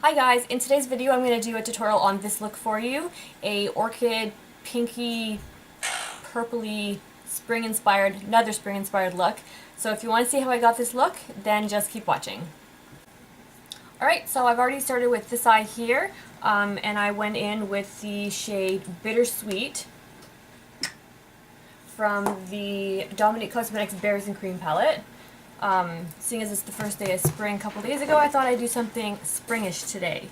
Hi guys, in today's video I'm going to do a tutorial on this look for you, a orchid, pinky, purpley, another spring inspired look. So if you want to see how I got this look, then just keep watching. Alright, so I've already started with this eye here, and I went in with the shade Bittersweet from the Dominique Cosmetics Berries and Cream palette. Seeing as it's the first day of spring a couple days ago, I thought I'd do something springish today.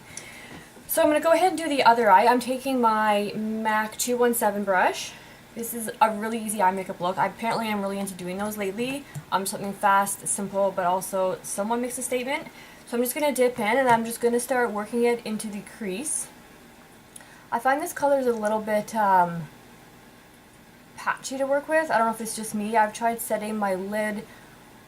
So I'm going to go ahead and do the other eye. I'm taking my MAC 217 brush. This is a really easy eye makeup look. Apparently I'm really into doing those lately. Something fast, simple, but also somewhat makes a statement. So I'm just going to dip in and I'm just going to start working it into the crease. I find this color is a little bit patchy to work with. I don't know if it's just me. I've tried setting my lid.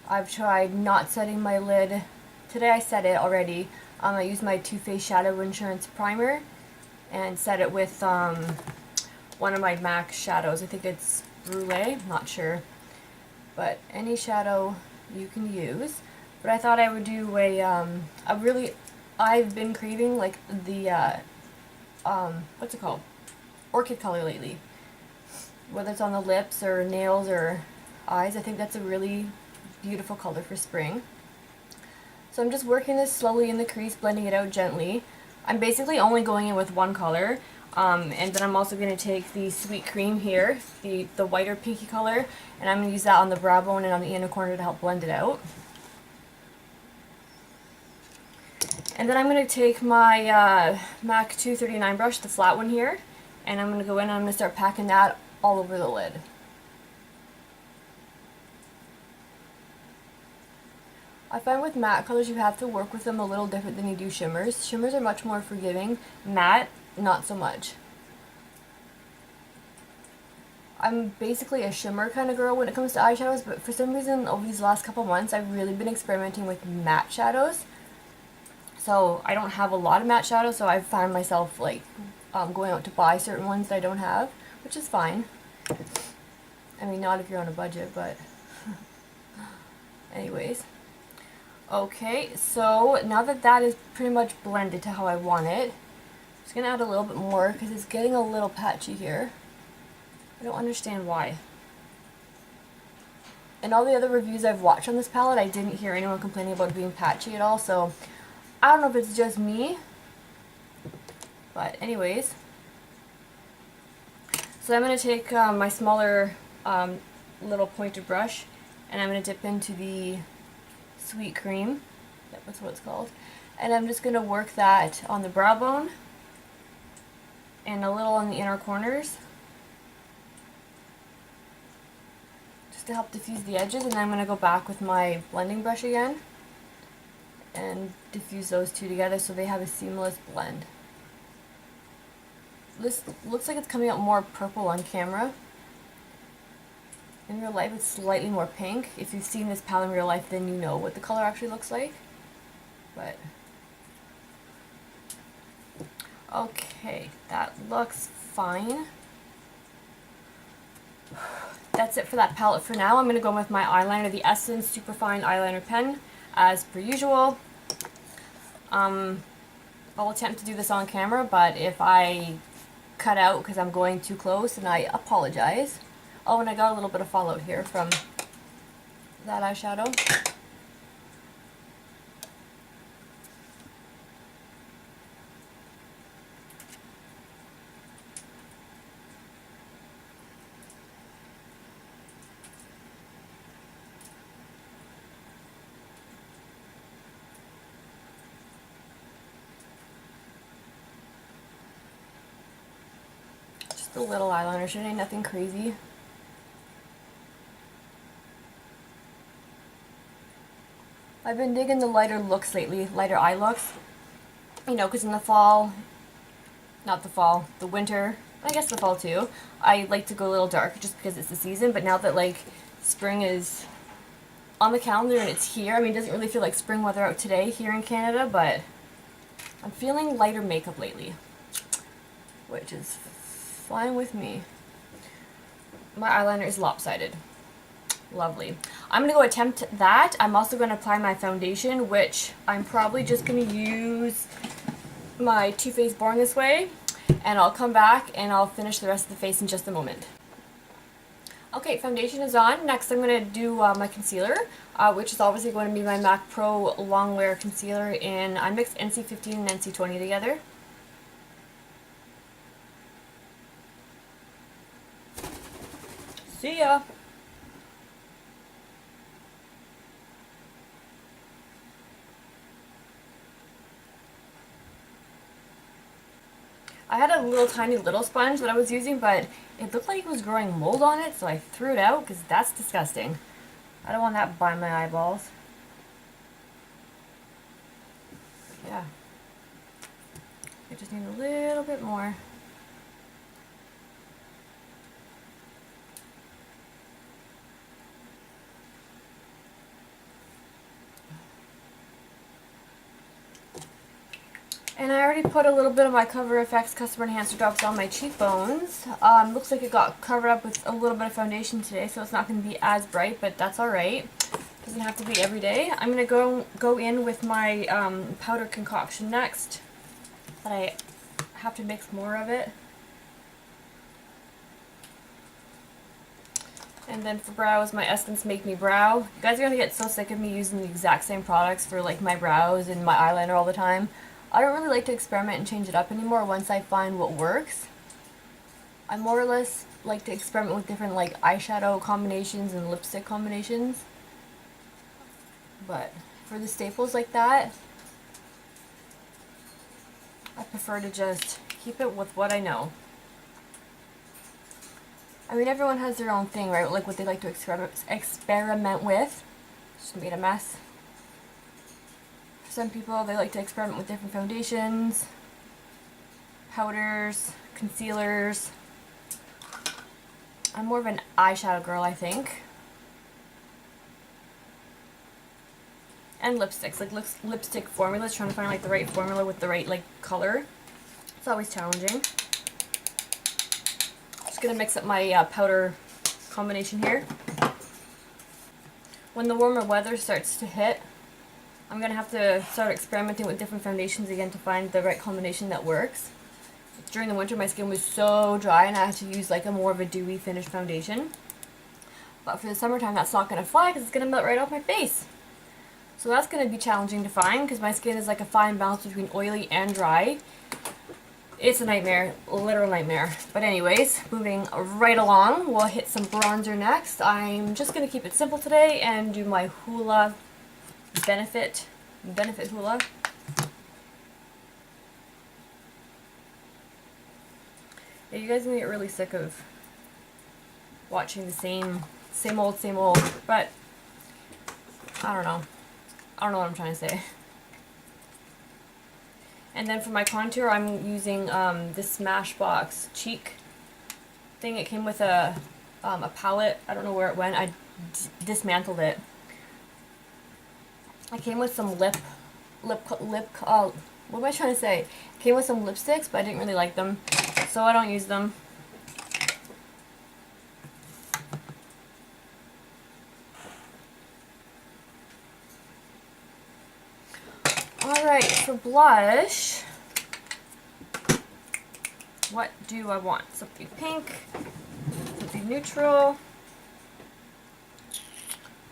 I've tried not setting my lid. Today I set it already. I used my Too Faced Shadow Insurance Primer and set it with one of my MAC shadows. I think it's Brulee, I'm not sure. But any shadow you can use. But I thought I would do I've been craving like the, what's it called? Orchid color lately. Whether it's on the lips or nails or eyes, I think that's a really beautiful color for spring. So I'm just working this slowly in the crease, blending it out gently. I'm basically only going in with one color, and then I'm also going to take the Sweet Cream here, the whiter pinky color, and I'm going to use that on the brow bone and on the inner corner to help blend it out. And then I'm going to take my MAC 239 brush, the flat one here, and I'm going to go in and I'm going to start packing that all over the lid. I find with matte colors you have to work with them a little different than you do shimmers. Shimmers are much more forgiving. Matte, not so much. I'm basically a shimmer kind of girl when it comes to eyeshadows, but for some reason over these last couple months I've really been experimenting with matte shadows. So I don't have a lot of matte shadows, so I've found myself like going out to buy certain ones that I don't have, which is fine. I mean, not if you're on a budget, but anyways. Okay, so now that that is pretty much blended to how I want it, I'm just going to add a little bit more because it's getting a little patchy here. I don't understand why. In all the other reviews I've watched on this palette, I didn't hear anyone complaining about it being patchy at all, so I don't know if it's just me, but anyways. So I'm going to take my smaller little pointed brush and I'm going to dip into the Sweet Cream, that's what it's called, and I'm just going to work that on the brow bone and a little on the inner corners just to help diffuse the edges, and then I'm going to go back with my blending brush again and diffuse those two together so they have a seamless blend. This looks like it's coming out more purple on camera. In real life it's slightly more pink. If you've seen this palette in real life, then you know what the color actually looks like. But okay, that looks fine. That's it for that palette for now. I'm going to go with my eyeliner, the Essence Superfine eyeliner pen, as per usual. I'll attempt to do this on camera, but if I cut out because I'm going too close, then I apologize. Oh, and I got a little bit of fallout here from that eyeshadow. Just a little eyeliner shade, nothing crazy. I've been digging the lighter looks lately, lighter eye looks. You know, because in the fall, the winter, I guess the fall too, I like to go a little dark just because it's the season, but now that like spring is on the calendar and it's here, I mean it doesn't really feel like spring weather out today here in Canada, but I'm feeling lighter makeup lately, which is fine with me. My eyeliner is lopsided. Lovely. I'm going to go attempt that. I'm also going to apply my foundation, which I'm probably just going to use my Too Faced Born This Way, and I'll come back and I'll finish the rest of the face in just a moment. Okay, foundation is on. Next I'm going to do my concealer, which is obviously going to be my MAC Pro Longwear concealer in, I mixed NC15 and NC20 together. See ya! I had a little tiny little sponge that I was using, but it looked like it was growing mold on it, so I threw it out because that's disgusting. I don't want that by my eyeballs. Yeah. I just need a little bit more. And I already put a little bit of my Cover FX Custom Enhancer drops on my cheekbones. Looks like it got covered up with a little bit of foundation today, so it's not going to be as bright, but that's alright. Doesn't have to be every day. I'm going to go in with my powder concoction next, but I have to mix more of it. And then for brows, my Essence Make Me Brow. You guys are going to get so sick of me using the exact same products for like my brows and my eyeliner all the time. I don't really like to experiment and change it up anymore once I find what works. I more or less like to experiment with different like eyeshadow combinations and lipstick combinations. But for the staples like that, I prefer to just keep it with what I know. I mean, everyone has their own thing, right? Like what they like to experiment with. Just made a mess. For some people, they like to experiment with different foundations, powders, concealers. I'm more of an eyeshadow girl, I think. And lipsticks, like lipstick formulas, trying to find like the right formula with the right like color. It's always challenging. Just gonna mix up my powder combination here. When the warmer weather starts to hit, I'm going to have to start experimenting with different foundations again to find the right combination that works. During the winter my skin was so dry and I had to use like a more of a dewy finished foundation. But for the summertime that's not going to fly because it's going to melt right off my face. So that's going to be challenging to find because my skin is like a fine balance between oily and dry. It's a nightmare, a literal nightmare. But anyways, moving right along, we'll hit some bronzer next. I'm just going to keep it simple today and do my Hoola Benefit Hoola. Yeah, you guys are gonna get really sick of watching the same old, but I don't know what I'm trying to say. And then for my contour, I'm using this Smashbox cheek thing. It came with a palette. I don't know where it went. I dismantled it. I came with some what am I trying to say? It came with some lipsticks, but I didn't really like them, so I don't use them. Alright, for blush, what do I want? Something pink, something neutral.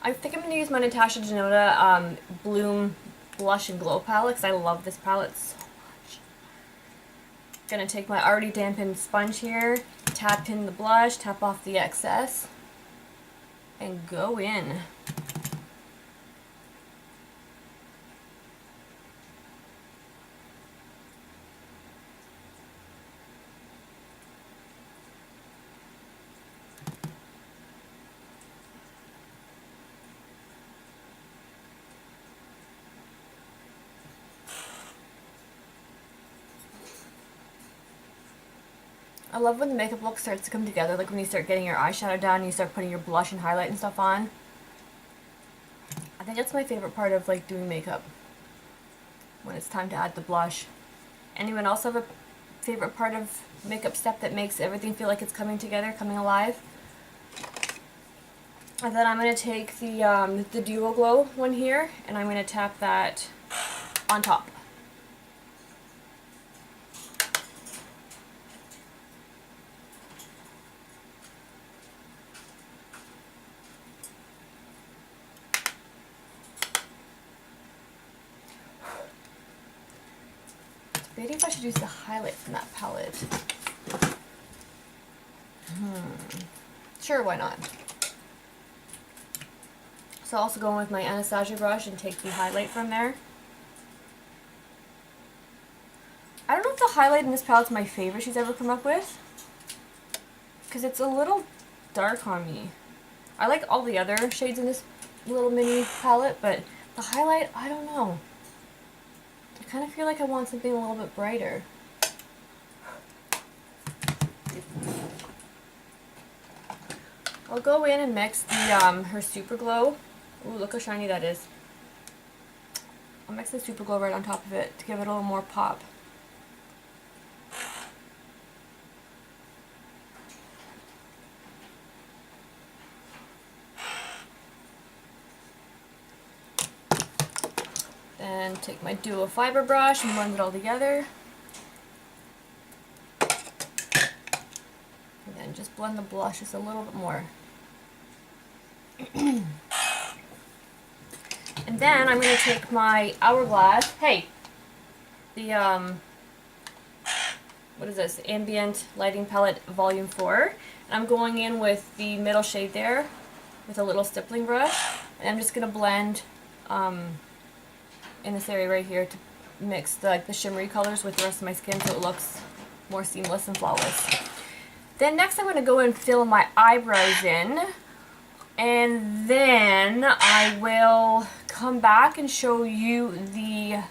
I think I'm going to use my Natasha Denona Bloom Blush and Glow palette because I love this palette so much. Going to take my already dampened sponge here, tap in the blush, tap off the excess, and go in. I love when the makeup look starts to come together, like when you start getting your eyeshadow down and you start putting your blush and highlight and stuff on. I think that's my favorite part of like doing makeup, when it's time to add the blush. Anyone else have a favorite part of makeup step that makes everything feel like it's coming together, coming alive? And then I'm going to take the Duo Glow one here, and I'm going to tap that on top. debating if I should use the highlight from that palette. Sure, why not? So I'll also go in with my Anastasia brush and take the highlight from there. I don't know if the highlight in this palette's my favorite she's ever come up with, because it's a little dark on me. I like all the other shades in this little mini palette, but the highlight, I don't know. I kind of feel like I want something a little bit brighter. I'll go in and mix the her Super Glow. Ooh, look how shiny that is. I'll mix the Super Glow right on top of it to give it a little more pop. Then take my Duo Fiber brush and blend it all together. And then just blend the blush just a little bit more. And then I'm going to take my Hourglass, the, what is this, Ambient Lighting Palette Volume 4. And I'm going in with the middle shade there with a little stippling brush. And I'm just going to blend in this area right here to mix the shimmery colors with the rest of my skin so it looks more seamless and flawless. Then next I'm going to go and fill my eyebrows in. And then I will come back and show you the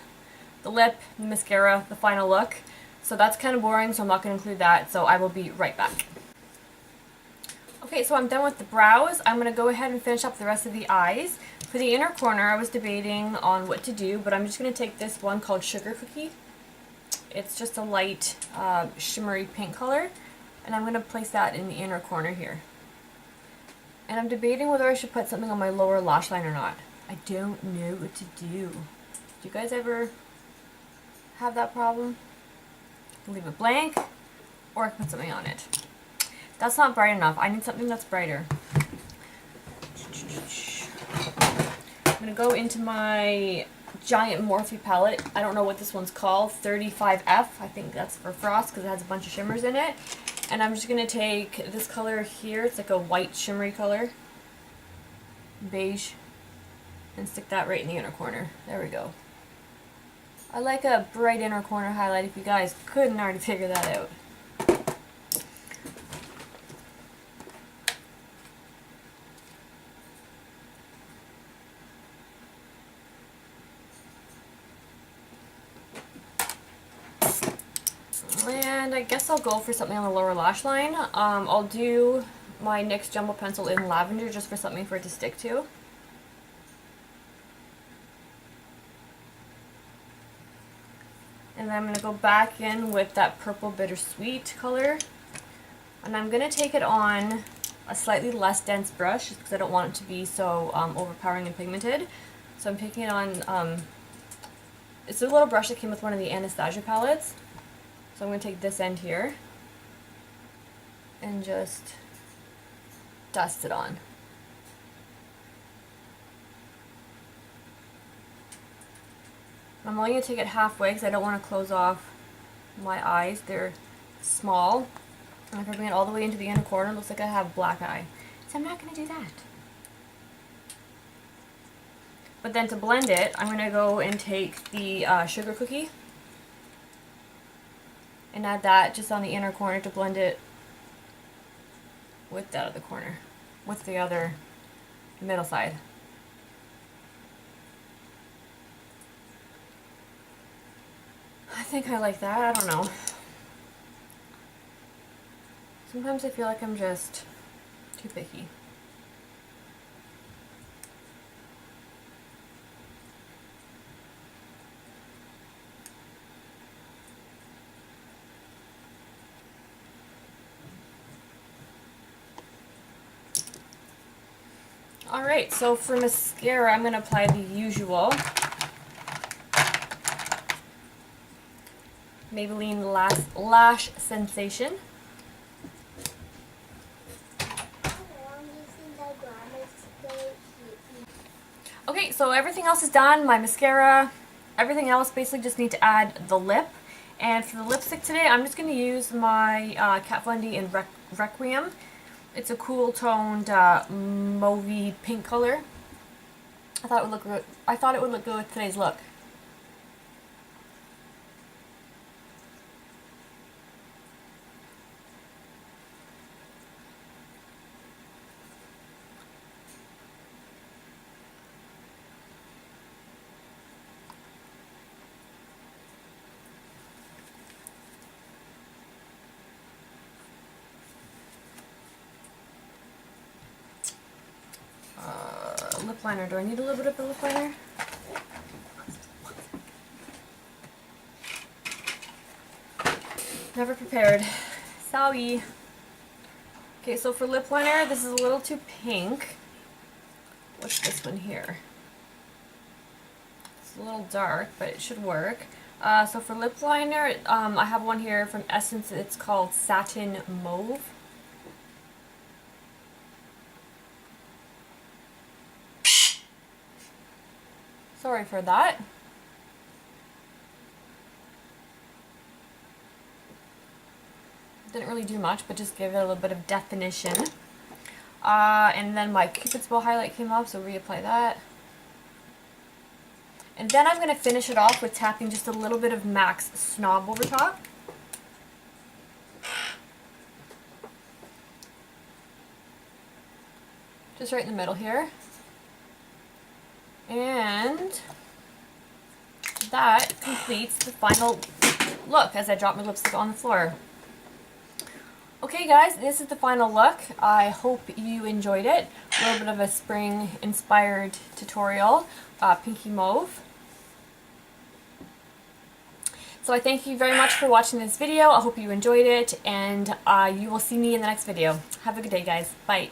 lip, the mascara, the final look. So that's kind of boring, so I'm not going to include that, so I will be right back. Okay, so I'm done with the brows. I'm going to go ahead and finish up the rest of the eyes. For the inner corner, I was debating on what to do, but I'm just going to take this one called Sugar Cookie. It's just a light shimmery pink color, and I'm going to place that in the inner corner here. And I'm debating whether I should put something on my lower lash line or not. I don't know what to do. Do you guys ever have that problem? Leave it blank, or I can put something on it. That's not bright enough. I need something that's brighter. I'm going to go into my giant Morphe palette. I don't know what this one's called. 35F. I think that's for frost because it has a bunch of shimmers in it. And I'm just going to take this color here. It's like a white shimmery color. Beige. And stick that right in the inner corner. There we go. I like a bright inner corner highlight if you guys couldn't already figure that out. And I guess I'll go for something on the lower lash line. I'll do my NYX Jumbo Pencil in Lavender just for something for it to stick to. And then I'm going to go back in with that purple bittersweet color. And I'm going to take it on a slightly less dense brush because I don't want it to be so overpowering and pigmented. So I'm taking it on, it's a little brush that came with one of the Anastasia palettes. So I'm going to take this end here and just dust it on. I'm only going to take it halfway because I don't want to close off my eyes. They're small. And if I bring it all the way into the inner corner, it looks like I have black eye. So I'm not going to do that. But then to blend it, I'm going to go and take the Sugar Cookie and add that just on the inner corner to blend it with that other corner, with the other middle side. I think I like that. I don't know. Sometimes I feel like I'm just too picky. Alright, so for mascara, I'm going to apply the usual Maybelline Lash Sensation. Okay, so everything else is done. My mascara, everything else, basically just need to add the lip. And for the lipstick today, I'm just going to use my Kat Von D in Requiem. It's a cool toned mauvey pink color. I thought it would look good. I thought it would look good with today's look. Lip liner. Do I need a little bit of a lip liner? Never prepared. Sorry. Okay, so for lip liner, this is a little too pink. What's this one here? It's a little dark, but it should work. So for lip liner, I have one here from Essence. It's called Satin Mauve. Sorry for that. Didn't really do much, but just give it a little bit of definition. And then my Cupid's bow highlight came off, so reapply that. And then I'm going to finish it off with tapping just a little bit of MAC's Snob over top. Just right in the middle here. And that completes the final look as I drop my lipstick on the floor. Okay guys, this is the final look. I hope you enjoyed it. A little bit of a spring inspired tutorial, pinky mauve. So I thank you very much for watching this video. I hope you enjoyed it, and you will see me in the next video. Have a good day guys. Bye.